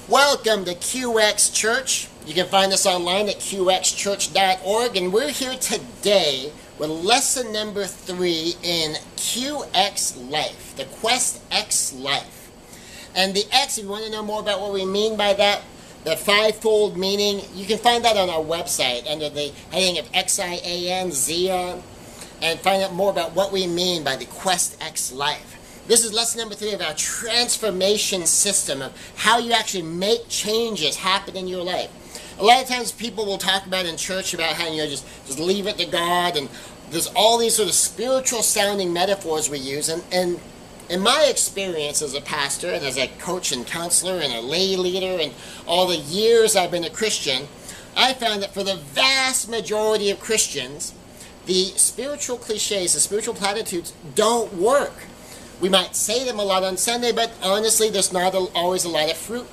Welcome to QXChurch. You can find us online at QXChurch.org, and we're here today with lesson number 3 in QX Life, the Quest X Life. And the X, if you want to know more about what we mean by that, the fivefold meaning, you can find that on our website under the heading of Xian, Zion, and find out more about what we mean by the Quest X Life. This is lesson number 3 of our transformation system of how you actually make changes happen in your life. A lot of times people will talk about in church about how, just leave it to God, and there's all these sort of spiritual sounding metaphors we use, and in my experience as a pastor and as a coach and counselor and a lay leader and all the years I've been a Christian, I found that for the vast majority of Christians, the spiritual cliches, the spiritual platitudes don't work. We might say them a lot on Sunday, but honestly, there's not always a lot of fruit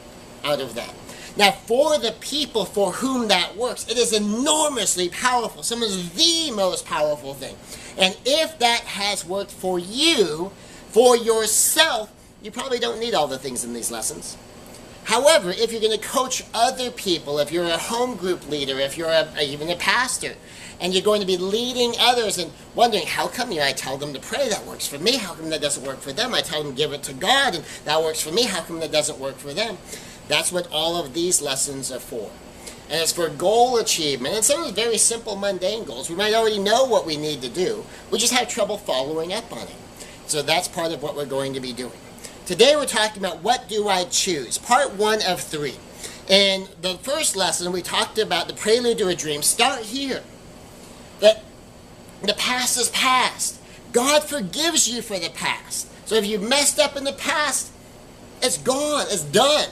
out of that. Now, for the people for whom that works, it is enormously powerful. Sometimes the most powerful thing. And if that has worked for you, for yourself, you probably don't need all the things in these lessons. However, if you're going to coach other people, if you're a home group leader, if you're even a pastor, and you're going to be leading others and wondering, how come I tell them to pray, that works for me, how come that doesn't work for them? I tell them to give it to God, and that works for me, how come that doesn't work for them? That's what all of these lessons are for. And it's for goal achievement, and some of very simple, mundane goals. We might already know what we need to do, we just have trouble following up on it. So that's part of what we're going to be doing. Today we're talking about what do I choose, part 1 of 3. In the first lesson we talked about the prelude to a dream. Start here. That the past is past. God forgives you for the past. So if you messed up in the past, it's gone, it's done.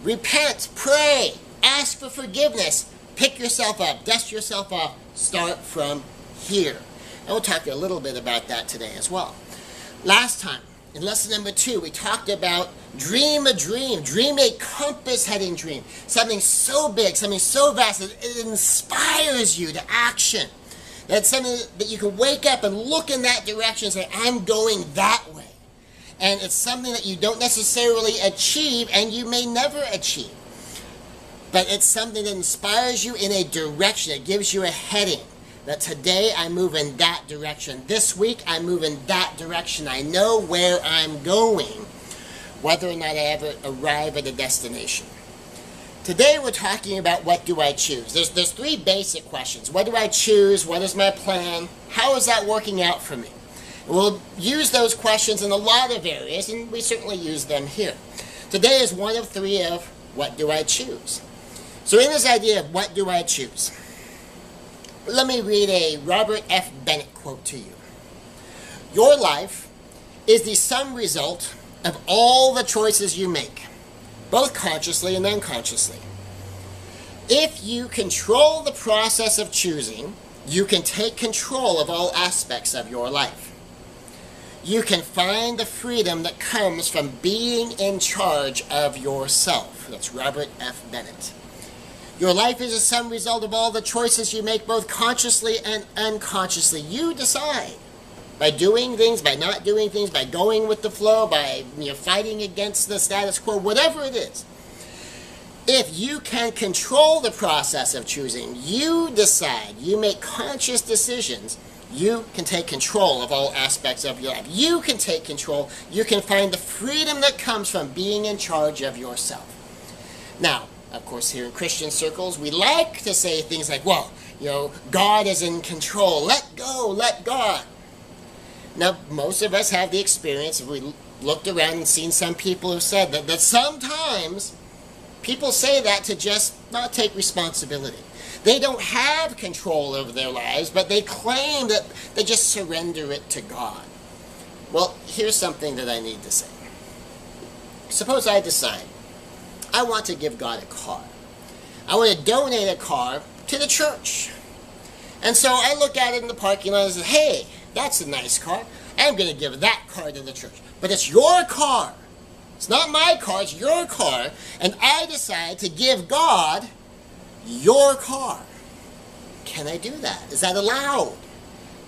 Repent, pray, ask for forgiveness, pick yourself up, dust yourself off, start from here. And we'll talk a little bit about that today as well. Last time, in lesson number 2, we talked about dream a dream a compass-heading dream. Something so big, something so vast that it inspires you to action. That's something that you can wake up and look in that direction and say, I'm going that way. And it's something that you don't necessarily achieve, and you may never achieve. But it's something that inspires you in a direction. It gives you a heading. That today I move in that direction. This week I move in that direction. I know where I'm going, whether or not I ever arrive at a destination. Today we're talking about what do I choose. There's 3 basic questions. What do I choose? What is my plan? How is that working out for me? We'll use those questions in a lot of areas, and we certainly use them here. Today is 1 of 3 of what do I choose. So in this idea of what do I choose, let me read a Robert F. Bennett quote to you. Your life is the sum result of all the choices you make, both consciously and unconsciously. If you control the process of choosing, you can take control of all aspects of your life. You can find the freedom that comes from being in charge of yourself. That's Robert F. Bennett. Your life is a sum result of all the choices you make, both consciously and unconsciously. You decide. By doing things, by not doing things, by going with the flow, by fighting against the status quo, whatever it is. If you can control the process of choosing, you decide, you make conscious decisions, you can take control of all aspects of your life. You can take control. You can find the freedom that comes from being in charge of yourself. Now, of course, here in Christian circles, we like to say things like, well, God is in control. Let go, let God. Now, most of us have the experience, if we looked around and seen some people who said that sometimes people say that to just not take responsibility. They don't have control over their lives, but they claim that they just surrender it to God. Well, here's something that I need to say. Suppose I decide I want to give God a car. I want to donate a car to the church. And so I look at it in the parking lot and say, hey, that's a nice car. I'm going to give that car to the church. But it's your car. It's not my car, it's your car. And I decide to give God your car. Can I do that? Is that allowed?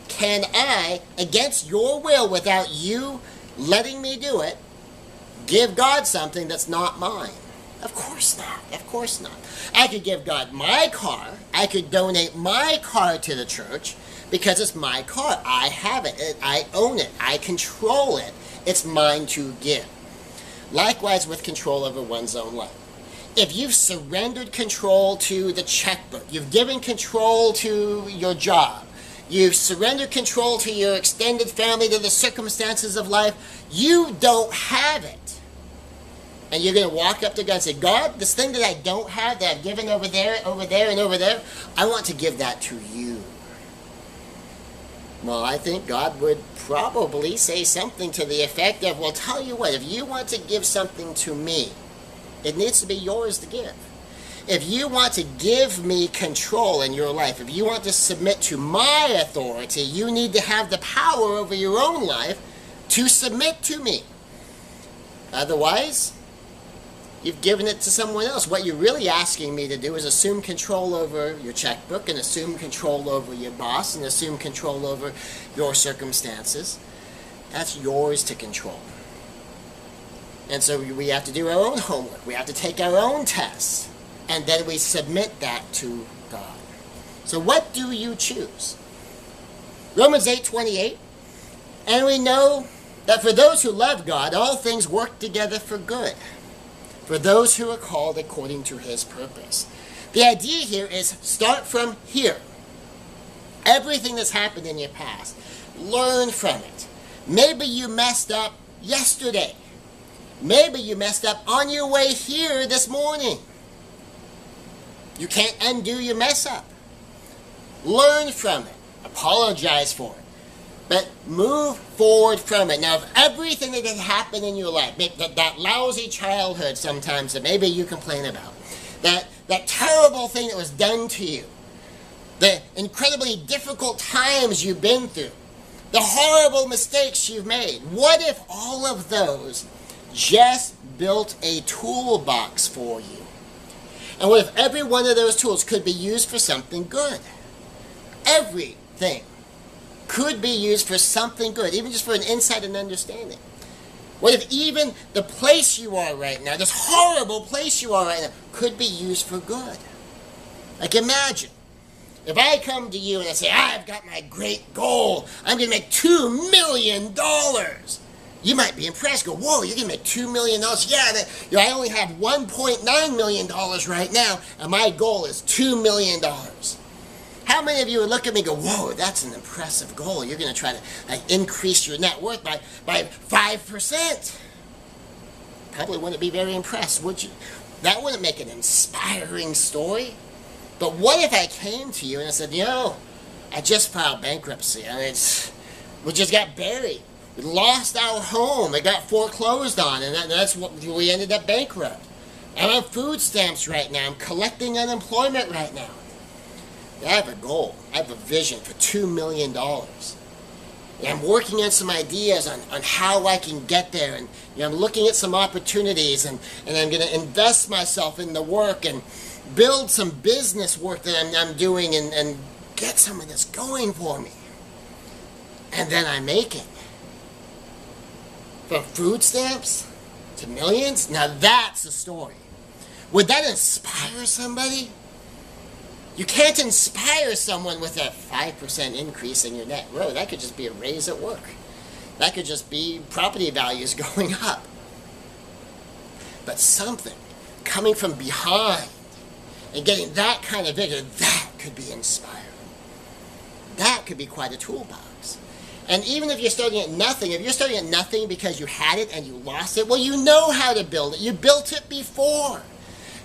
Can I, against your will, without you letting me do it, give God something that's not mine? Of course not. Of course not. I could give God my car. I could donate my car to the church because it's my car. I have it. I own it. I control it. It's mine to give. Likewise with control over one's own life. If you've surrendered control to the checkbook, you've given control to your job, you've surrendered control to your extended family, to the circumstances of life, you don't have it. And you're going to walk up to God and say, God, this thing that I don't have, that I've given over there, and over there, I want to give that to you. Well, I think God would probably say something to the effect of, well, tell you what, if you want to give something to me, it needs to be yours to give. If you want to give me control in your life, if you want to submit to my authority, you need to have the power over your own life to submit to me. Otherwise, you've given it to someone else. What you're really asking me to do is assume control over your checkbook and assume control over your boss and assume control over your circumstances. That's yours to control. And so we have to do our own homework. We have to take our own tests. And then we submit that to God. So what do you choose? Romans 8:28. And we know that for those who love God, all things work together for good, for those who are called according to his purpose. The idea here is start from here. Everything that's happened in your past, learn from it. Maybe you messed up yesterday. Maybe you messed up on your way here this morning. You can't undo your mess up. Learn from it. Apologize for it. But move forward from it. Now, if everything that had happened in your life, that lousy childhood sometimes that maybe you complain about, that terrible thing that was done to you, the incredibly difficult times you've been through, the horrible mistakes you've made, what if all of those just built a toolbox for you? And what if every one of those tools could be used for something good? Everything could be used for something good, even just for an insight and understanding. What if even the place you are right now, this horrible place you are right now, could be used for good? Like imagine, if I come to you and I say, I've got my great goal, I'm going to make $2 million. You might be impressed, go, whoa, you're going to make $2 million? Yeah, I only have $1.9 million right now, and my goal is $2 million. How many of you would look at me and go, whoa, that's an impressive goal. You're going to try to increase your net worth by 5%. Probably wouldn't be very impressed, would you? That wouldn't make an inspiring story. But what if I came to you and I said, I just filed bankruptcy. We just got buried. We lost our home. It got foreclosed on, and that's what we ended up bankrupt. I'm on food stamps right now. I'm collecting unemployment right now. I have a goal. I have a vision for $2 million. And I'm working on some ideas on how I can get there. And I'm looking at some opportunities, and I'm going to invest myself in the work and build some business work that I'm doing and get some of this going for me. And then I make it. From food stamps to millions? Now that's a story. Would that inspire somebody? You can't inspire someone with a 5% increase in your net worth. That could just be a raise at work. That could just be property values going up. But something coming from behind and getting that kind of vigor, that could be inspiring. That could be quite a toolbox. And even if you're starting at nothing, if you're starting at nothing because you had it and you lost it, well, you know how to build it. You built it before.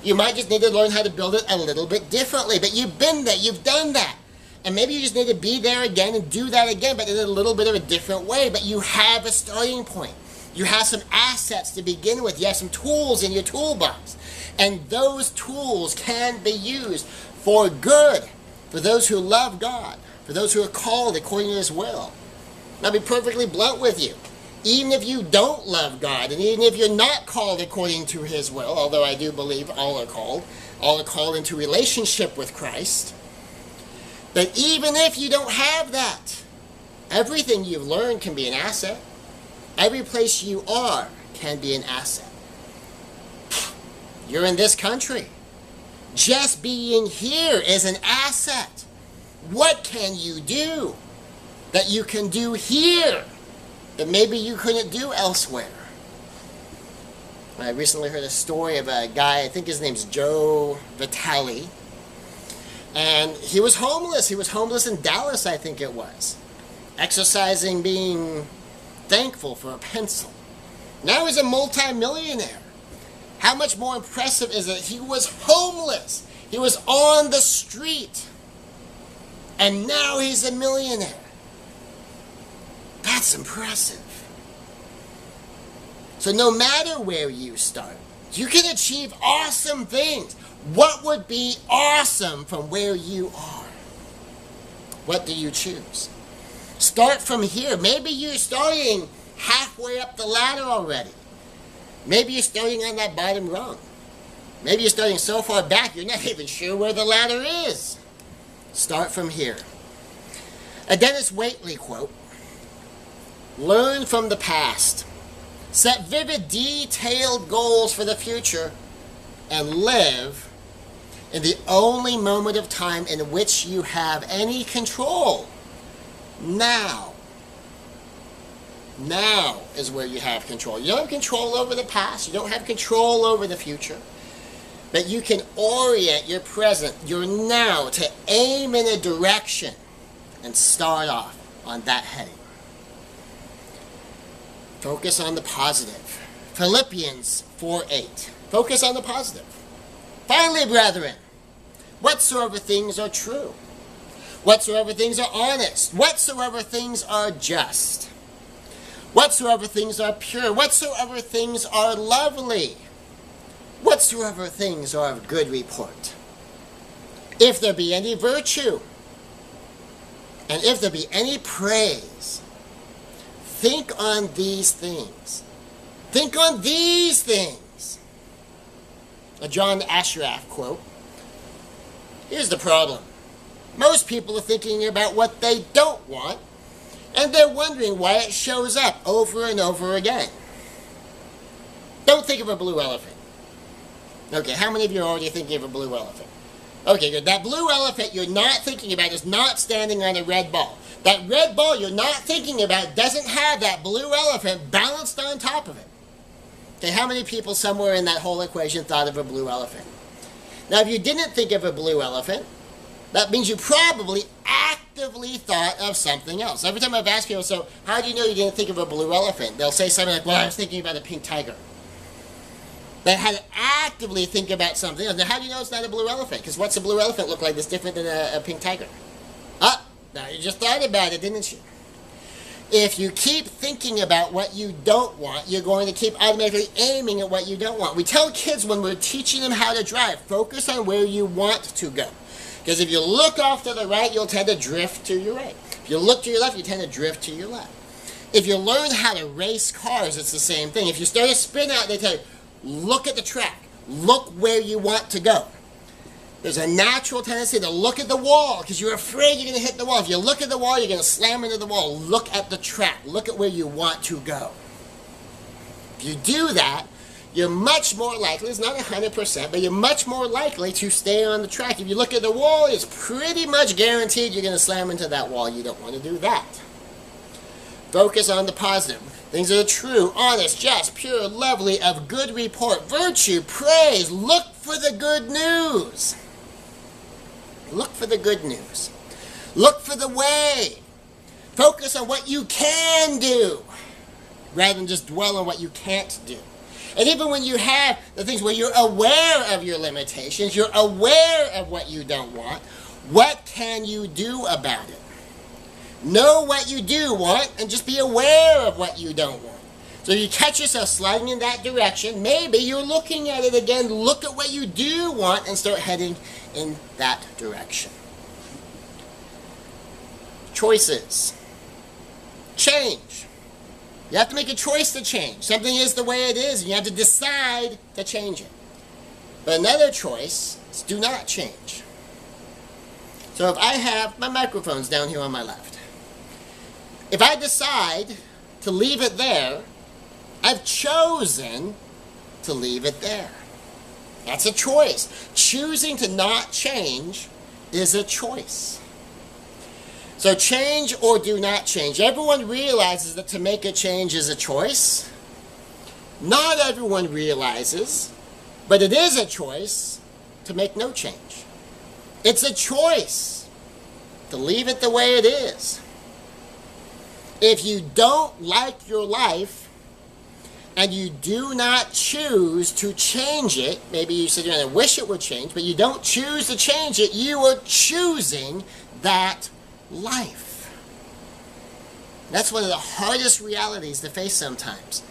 You might just need to learn how to build it a little bit differently, but you've been there, you've done that. And maybe you just need to be there again and do that again, but in a little bit of a different way. But you have a starting point. You have some assets to begin with. You have some tools in your toolbox. And those tools can be used for good, for those who love God, for those who are called according to his will. I'll be perfectly blunt with you. Even if you don't love God, and even if you're not called according to his will, although I do believe all are called into relationship with Christ, but even if you don't have that, everything you've learned can be an asset. Every place you are can be an asset. You're in this country. Just being here is an asset. What can you do that you can do here that maybe you couldn't do elsewhere? I recently heard a story of a guy, I think his name's Joe Vitale, and he was homeless. He was homeless in Dallas, I think it was, exercising being thankful for a pencil. Now he's a multi-millionaire. How much more impressive is it? He was homeless. He was on the street. And now he's a millionaire. That's impressive. So no matter where you start, you can achieve awesome things. What would be awesome from where you are? What do you choose? Start from here. Maybe you're starting halfway up the ladder already. Maybe you're starting on that bottom rung. Maybe you're starting so far back you're not even sure where the ladder is. Start from here. A Dennis Waitley quote: learn from the past. Set vivid, detailed goals for the future and live in the only moment of time in which you have any control. Now. Now is where you have control. You don't have control over the past. You don't have control over the future. But you can orient your present, your now, to aim in a direction and start off on that heading. Focus on the positive. Philippians 4:8. Focus on the positive. Finally, brethren, whatsoever things are true, whatsoever things are honest, whatsoever things are just, whatsoever things are pure, whatsoever things are lovely, whatsoever things are of good report, if there be any virtue, and if there be any praise, think on these things. Think on these things. A John Ashraf quote. Here's the problem. Most people are thinking about what they don't want, and they're wondering why it shows up over and over again. Don't think of a blue elephant. Okay, how many of you are already thinking of a blue elephant? Okay, good. That blue elephant you're not thinking about is not standing on a red ball. That red ball you're not thinking about doesn't have that blue elephant balanced on top of it. Okay, how many people somewhere in that whole equation thought of a blue elephant? Now, if you didn't think of a blue elephant, that means you probably actively thought of something else. Every time I've asked people, so how do you know you didn't think of a blue elephant? They'll say something like, well, I was thinking about a pink tiger. They had to actively think about something else. Now, how do you know it's not a blue elephant? Because what's a blue elephant look like that's different than a pink tiger? Now you just thought about it, didn't you? If you keep thinking about what you don't want, you're going to keep automatically aiming at what you don't want. We tell kids when we're teaching them how to drive, focus on where you want to go. Because if you look off to the right, you'll tend to drift to your right. If you look to your left, you tend to drift to your left. If you learn how to race cars, it's the same thing. If you start a spin out, they tell you, look at the track. Look where you want to go. There's a natural tendency to look at the wall because you're afraid you're going to hit the wall. If you look at the wall, you're going to slam into the wall. Look at the track. Look at where you want to go. If you do that, you're much more likely, it's not 100%, but you're much more likely to stay on the track. If you look at the wall, it's pretty much guaranteed you're going to slam into that wall. You don't want to do that. Focus on the positive. Things that are true, honest, just, pure, lovely, of good report, virtue, praise. Look for the good news. Look for the good news. Look for the way. Focus on what you can do rather than just dwell on what you can't do. And even when you have the things where you're aware of your limitations, you're aware of what you don't want, what can you do about it? Know what you do want and just be aware of what you don't want. So if you catch yourself sliding in that direction, maybe you're looking at it again, look at what you do want and start heading in that direction. Choices. Change. You have to make a choice to change. Something is the way it is, and you have to decide to change it. But another choice is do not change. So if I have my microphones down here on my left, if I decide to leave it there, I've chosen to leave it there. That's a choice. Choosing to not change is a choice. So change or do not change. Everyone realizes that to make a change is a choice. Not everyone realizes, but it is a choice to make no change. It's a choice to leave it the way it is. If you don't like your life and you do not choose to change it, maybe you sit there and wish it would change, but you don't choose to change it, you are choosing that life. That's one of the hardest realities to face sometimes.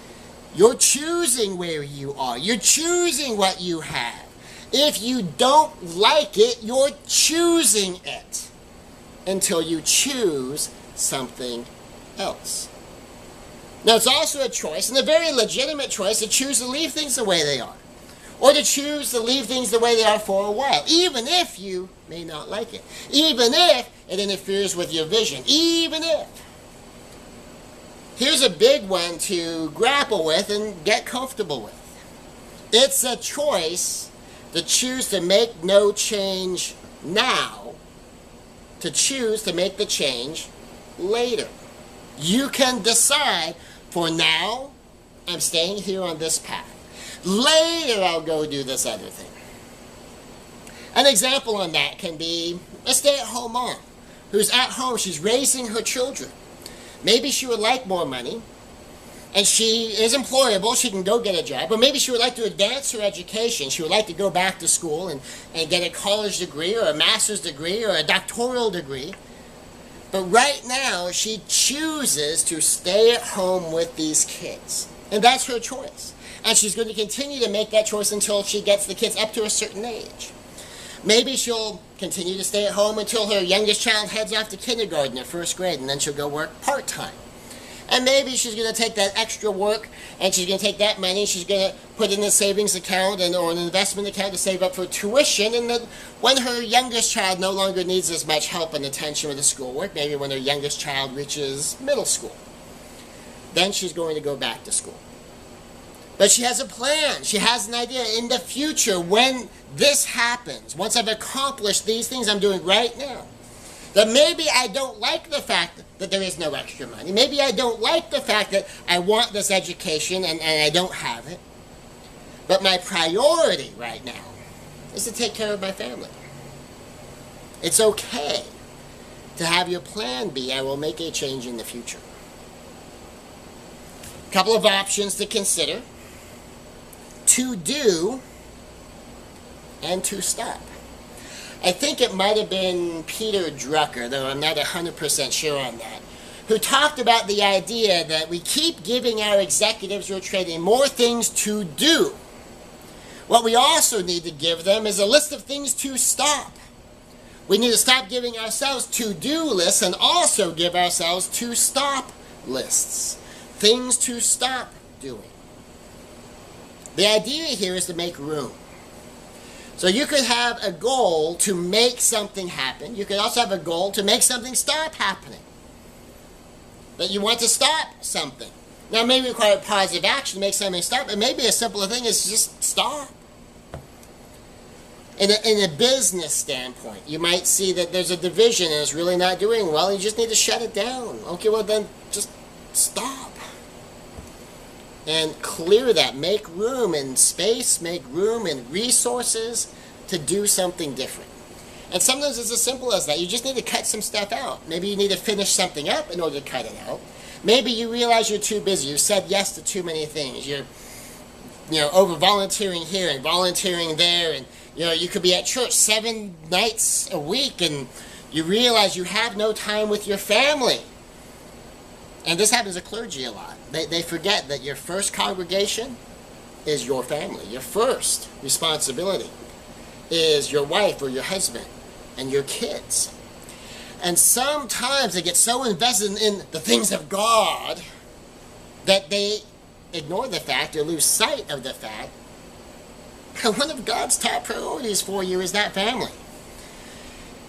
You're choosing where you are. You're choosing what you have. If you don't like it, you're choosing it until you choose something else. Now, it's also a choice, and a very legitimate choice, to choose to leave things the way they are, or to choose to leave things the way they are for a while, even if you may not like it, even if it interferes with your vision, even if. Here's a big one to grapple with and get comfortable with. It's a choice to choose to make no change now, to choose to make the change later. You can decide, for now, I'm staying here on this path. Later, I'll go do this other thing. An example on that can be a stay-at-home mom who's at home. She's raising her children. Maybe she would like more money, and she is employable. She can go get a job. Or maybe she would like to advance her education. She would like to go back to school and get a college degree or a master's degree or a doctoral degree. But right now, she chooses to stay at home with these kids. And that's her choice. And she's going to continue to make that choice until she gets the kids up to a certain age. Maybe she'll continue to stay at home until her youngest child heads off to kindergarten or first grade, and then she'll go work part-time. And maybe she's going to take that extra work, and she's going to take that money, she's going to put in a savings account or an investment account to save up for tuition, and then when her youngest child no longer needs as much help and attention with the schoolwork, maybe when her youngest child reaches middle school, then she's going to go back to school. But she has a plan. She has an idea in the future when this happens. Once I've accomplished these things I'm doing right now, that maybe I don't like the fact that there is no extra money. Maybe I don't like the fact that I want this education and I don't have it. But my priority right now is to take care of my family. It's okay to have your plan B. I will make a change in the future. A couple of options to consider. To do and to stop. I think it might have been Peter Drucker, though I'm not 100% sure on that, who talked about the idea that we keep giving our executives who are trading more things to do. What we also need to give them is a list of things to stop. We need to stop giving ourselves to-do lists and also give ourselves to-stop lists. Things to stop doing. The idea here is to make room. So you could have a goal to make something happen. You could also have a goal to make something stop happening. That you want to stop something. Now, it may require positive action to make something stop, but maybe a simpler thing is just stop. In a business standpoint, you might see that there's a division and it's really not doing well. You just need to shut it down. Okay, well then just stop. And clear that. Make room in space, make room in resources to do something different. And sometimes it's as simple as that. You just need to cut some stuff out. Maybe you need to finish something up in order to cut it out. Maybe you realize you're too busy. You've said yes to too many things. You're over volunteering here and volunteering there. And you could be at church 7 nights a week and you realize you have no time with your family. And this happens to clergy a lot. They forget that your first congregation is your family. Your first responsibility is your wife or your husband and your kids. And sometimes they get so invested in the things of God that they ignore the fact or lose sight of the fact that one of God's top priorities for you is that family.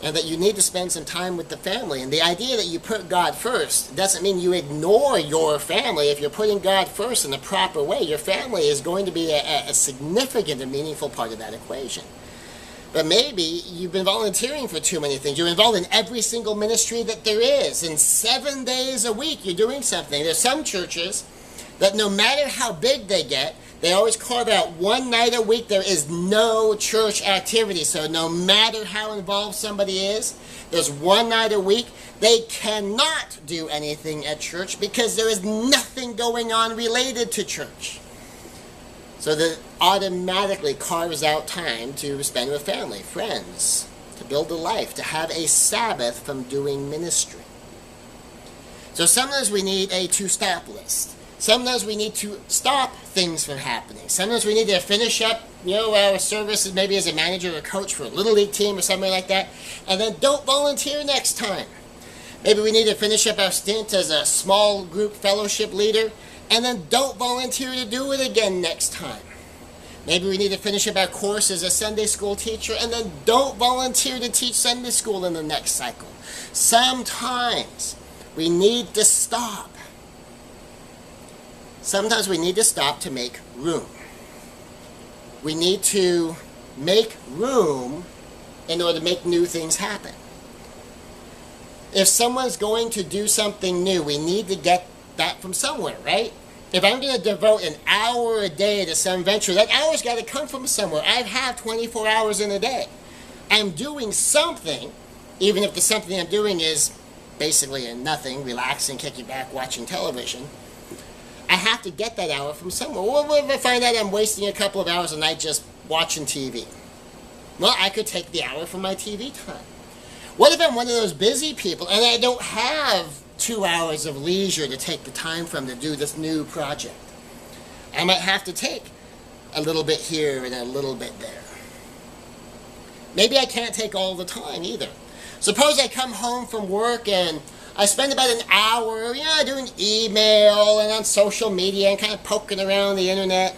and that you need to spend some time with the family. And the idea that you put God first doesn't mean you ignore your family. If you're putting God first in the proper way, your family is going to be a significant and meaningful part of that equation. But maybe you've been volunteering for too many things. You're involved in every single ministry that there is, and 7 days a week you're doing something. There's some churches that no matter how big they get, they always carve out one night a week. There is no church activity. So no matter how involved somebody is, there's one night a week. They cannot do anything at church because there is nothing going on related to church. So that automatically carves out time to spend with family, friends, to build a life, to have a Sabbath from doing ministry. So sometimes we need a to-stop list. Sometimes we need to stop things from happening. Sometimes we need to finish up, our service maybe as a manager or coach for a little league team or something like that, and then don't volunteer next time. Maybe we need to finish up our stint as a small group fellowship leader, and then don't volunteer to do it again next time. Maybe we need to finish up our course as a Sunday school teacher, and then don't volunteer to teach Sunday school in the next cycle. Sometimes we need to stop. Sometimes we need to stop to make room. We need to make room in order to make new things happen. If someone's going to do something new, we need to get that from somewhere, right? If I'm going to devote an hour a day to some venture, that hour's got to come from somewhere. I have 24 hours in a day. I'm doing something, even if the something I'm doing is basically a nothing, relaxing, kicking back, watching television. I have to get that hour from somewhere. What if I find out I'm wasting a couple of hours a night just watching TV? Well, I could take the hour from my TV time. What if I'm one of those busy people and I don't have 2 hours of leisure to take the time from to do this new project? I might have to take a little bit here and a little bit there. Maybe I can't take all the time either. Suppose I come home from work and I spend about an hour, doing email and on social media and kind of poking around the internet.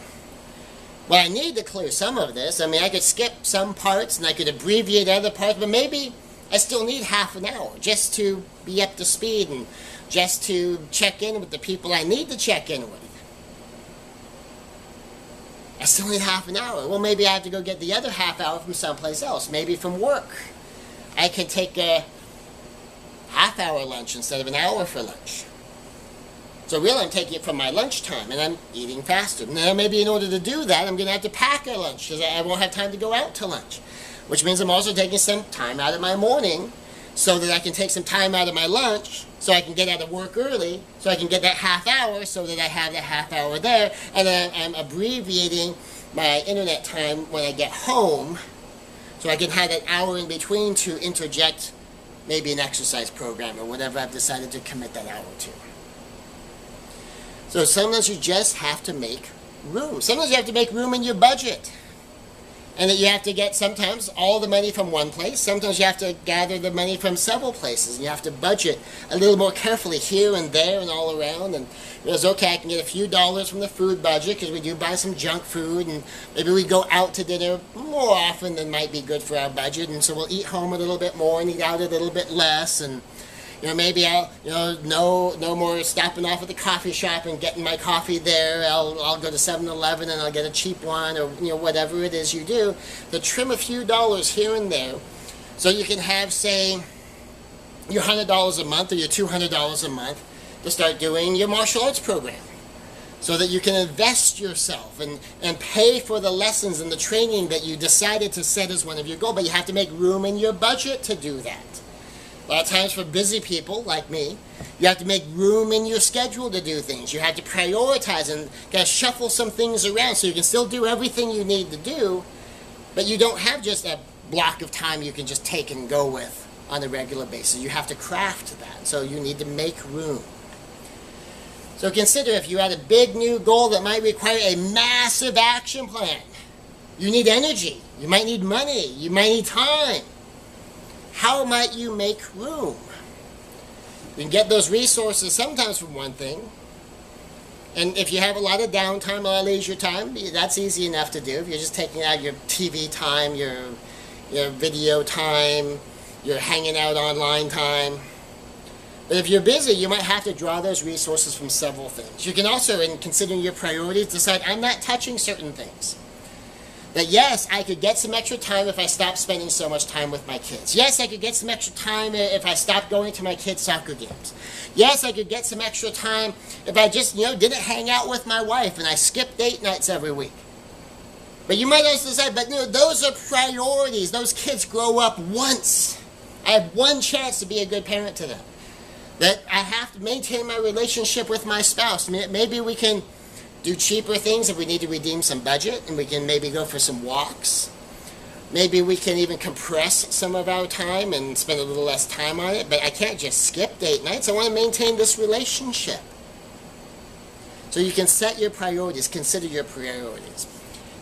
Well, I need to clear some of this. I mean, I could skip some parts and I could abbreviate other parts, but maybe I still need half an hour just to be up to speed and just to check in with the people I need to check in with. I still need half an hour. Well, maybe I have to go get the other half hour from someplace else, maybe from work. I can take a half-hour lunch instead of an hour for lunch. So really I'm taking it from my lunchtime and I'm eating faster. Now maybe in order to do that I'm going to have to pack a lunch because I won't have time to go out to lunch. Which means I'm also taking some time out of my morning so that I can take some time out of my lunch so I can get out of work early so I can get that half hour so that I have that half hour there, and then I'm abbreviating my internet time when I get home so I can have that hour in between to interject maybe an exercise program or whatever I've decided to commit that hour to. So sometimes you just have to make room. Sometimes you have to make room in your budget. And that you have to get sometimes all the money from one place. Sometimes you have to gather the money from several places. And you have to budget a little more carefully here and there and all around. And it's okay, I can get a few dollars from the food budget because we do buy some junk food. And maybe we go out to dinner more often than might be good for our budget. And so we'll eat home a little bit more and eat out a little bit less. And maybe I'll, no more stopping off at the coffee shop and getting my coffee there. I'll go to 7-Eleven and I'll get a cheap one or, whatever it is you do. To trim a few dollars here and there so you can have, say, your $100 a month or your $200 a month to start doing your martial arts program. So that you can invest yourself and pay for the lessons and the training that you decided to set as one of your goals. But you have to make room in your budget to do that. A lot of times for busy people like me, you have to make room in your schedule to do things. You have to prioritize and kind of shuffle some things around so you can still do everything you need to do, but you don't have just a block of time you can just take and go with on a regular basis. You have to craft that, so you need to make room. So consider if you had a big new goal that might require a massive action plan. You need energy. You might need money. You might need time. How might you make room? You can get those resources sometimes from one thing. And if you have a lot of downtime, a lot of leisure time, that's easy enough to do. If you're just taking out your TV time, your video time, your hanging out online time. But if you're busy, you might have to draw those resources from several things. You can also, in considering your priorities, decide, I'm not touching certain things. That yes, I could get some extra time if I stopped spending so much time with my kids. Yes, I could get some extra time if I stopped going to my kids' soccer games. Yes, I could get some extra time if I just, didn't hang out with my wife and I skipped date nights every week. But you might also decide, but those are priorities. Those kids grow up once. I have one chance to be a good parent to them. That I have to maintain my relationship with my spouse. Maybe we can do cheaper things if we need to redeem some budget, and we can maybe go for some walks. Maybe we can even compress some of our time and spend a little less time on it, but I can't just skip date nights. I want to maintain this relationship. So you can set your priorities, consider your priorities.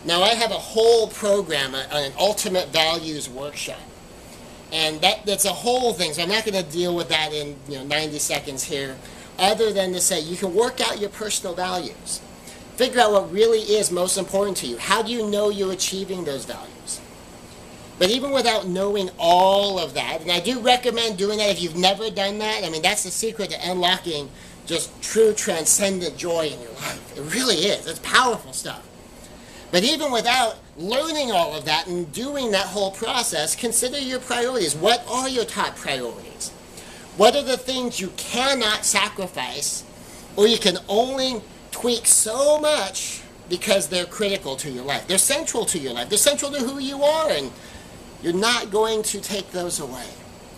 Now I have a whole program on an ultimate values workshop. And that's a whole thing, so I'm not going to deal with that in 90 seconds here, other than to say you can work out your personal values. Figure out what really is most important to you. How do you know you're achieving those values? But even without knowing all of that, and I do recommend doing that if you've never done that. That's the secret to unlocking just true transcendent joy in your life. It really is. It's powerful stuff. But even without learning all of that and doing that whole process, consider your priorities. What are your top priorities? What are the things you cannot sacrifice, or you can only tweak so much because they're critical to your life? They're central to your life. They're central to who you are, and you're not going to take those away.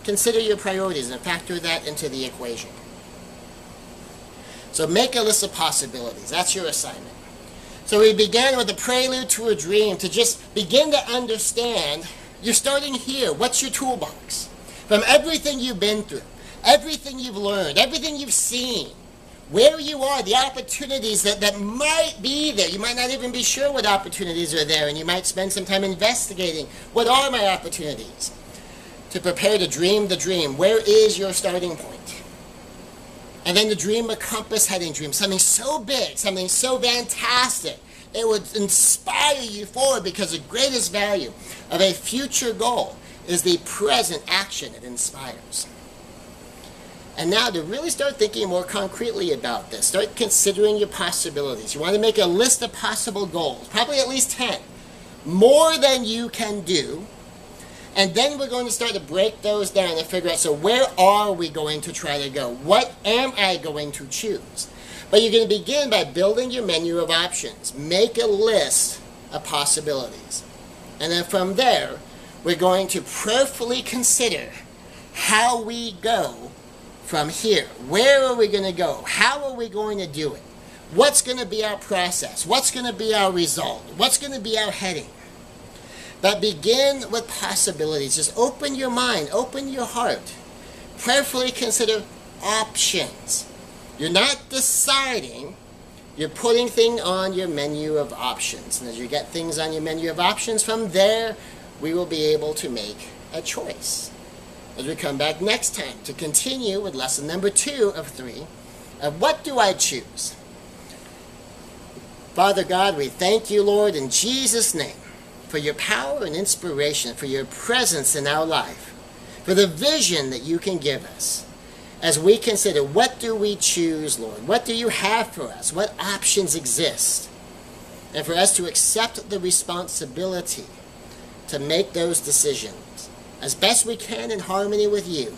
Consider your priorities and factor that into the equation. So make a list of possibilities. That's your assignment. So we began with a prelude to a dream to just begin to understand. You're starting here. What's your toolbox? From everything you've been through, everything you've learned, everything you've seen, where you are, the opportunities that might be there. You might not even be sure what opportunities are there, and you might spend some time investigating, what are my opportunities? To prepare to dream the dream. Where is your starting point? And then to dream a compass-heading dream, something so big, something so fantastic, it would inspire you forward, because the greatest value of a future goal is the present action it inspires. And now to really start thinking more concretely about this, start considering your possibilities. You want to make a list of possible goals, probably at least 10, more than you can do. And then we're going to start to break those down and figure out, so where are we going to try to go? What am I going to choose? But you're going to begin by building your menu of options. Make a list of possibilities. And then from there, we're going to prayerfully consider how we go from here. Where are we going to go? How are we going to do it? What's going to be our process? What's going to be our result? What's going to be our heading? But begin with possibilities. Just open your mind, open your heart. Prayerfully consider options. You're not deciding, you're putting things on your menu of options. And as you get things on your menu of options, from there, we will be able to make a choice. As we come back next time to continue with lesson number 2 of 3, of what do I choose? Father God, we thank you, Lord, in Jesus' name, for your power and inspiration, for your presence in our life, for the vision that you can give us. As we consider, what do we choose, Lord? What do you have for us? What options exist? And for us to accept the responsibility to make those decisions as best we can in harmony with you.